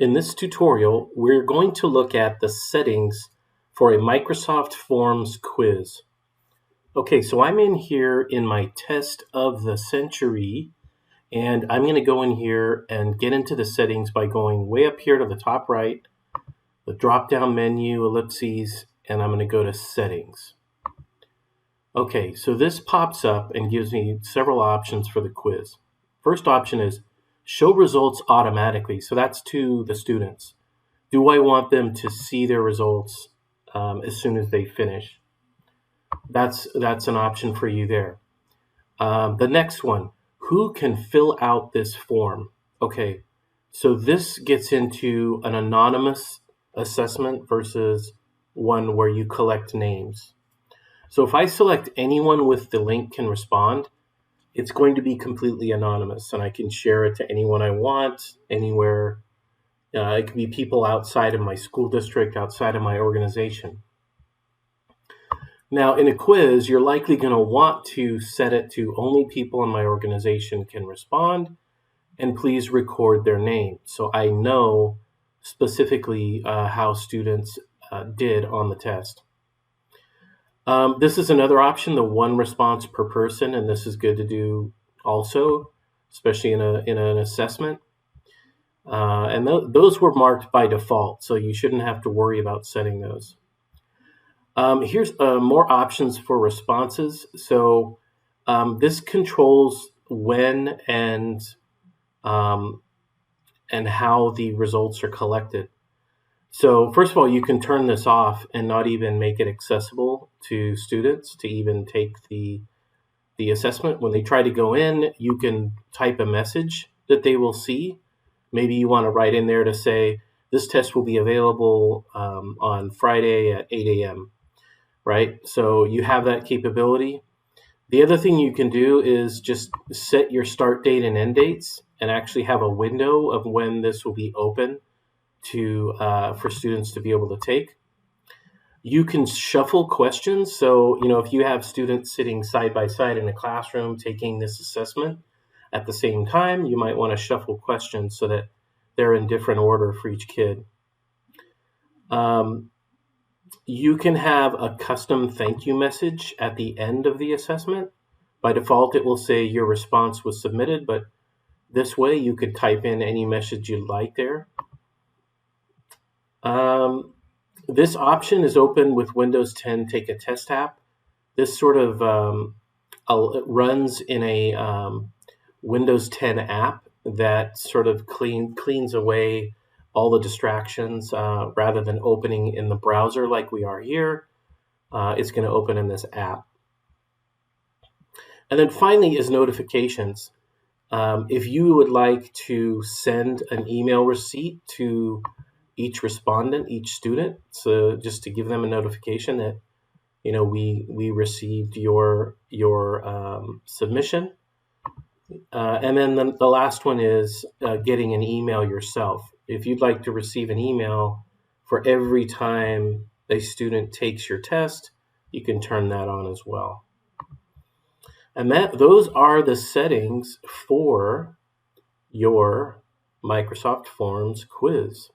In this tutorial, we're going to look at the settings for a Microsoft Forms quiz. Okay, so I'm in here in my test of the century, and I'm going to go in here and get into the settings by going way up here to the top right, the drop-down menu, ellipses, and I'm going to go to settings. Okay, so this pops up and gives me several options for the quiz. First option is show results automatically. So that's to the students. Do I want them to see their results as soon as they finish? That's an option for you there. The next one, who can fill out this form? Okay, so this gets into an anonymous assessment versus one where you collect names. So if I select anyone with the link can respond, it's going to be completely anonymous, and I can share it to anyone I want, anywhere. It can be people outside of my school district, outside of my organization. Now, in a quiz, you're likely going to want to set it to only people in my organization can respond, and please record their name so I know specifically how students did on the test. This is another option, the one response per person, and this is good to do also, especially in an assessment. And those were marked by default, so you shouldn't have to worry about setting those. Here's more options for responses. So this controls when and how the results are collected. So first of all, you can turn this off and not even make it accessible to students to even take the assessment. When they try to go in, you can type a message that they will see. Maybe you want to write in there to say, this test will be available on Friday at 8 a.m., right? So you have that capability. The other thing you can do is just set your start date and end dates and actually have a window of when this will be open for students to be able to take. You can shuffle questions. So, if you have students sitting side by side in a classroom taking this assessment at the same time, you might want to shuffle questions so that they're in different order for each kid. You can have a custom thank you message at the end of the assessment. By default, it will say your response was submitted, but this way you could type in any message you'd like there. This option is open with Windows 10 Take a Test app. This sort of runs in a Windows 10 app that sort of cleans away all the distractions rather than opening in the browser like we are here. It's going to open in this app. And then finally is notifications. If you would like to send an email receipt to each respondent, each student, so just to give them a notification that we received your submission. And then the last one is getting an email yourself. If you'd like to receive an email for every time a student takes your test, you can turn that on as well. And those are the settings for your Microsoft Forms quiz.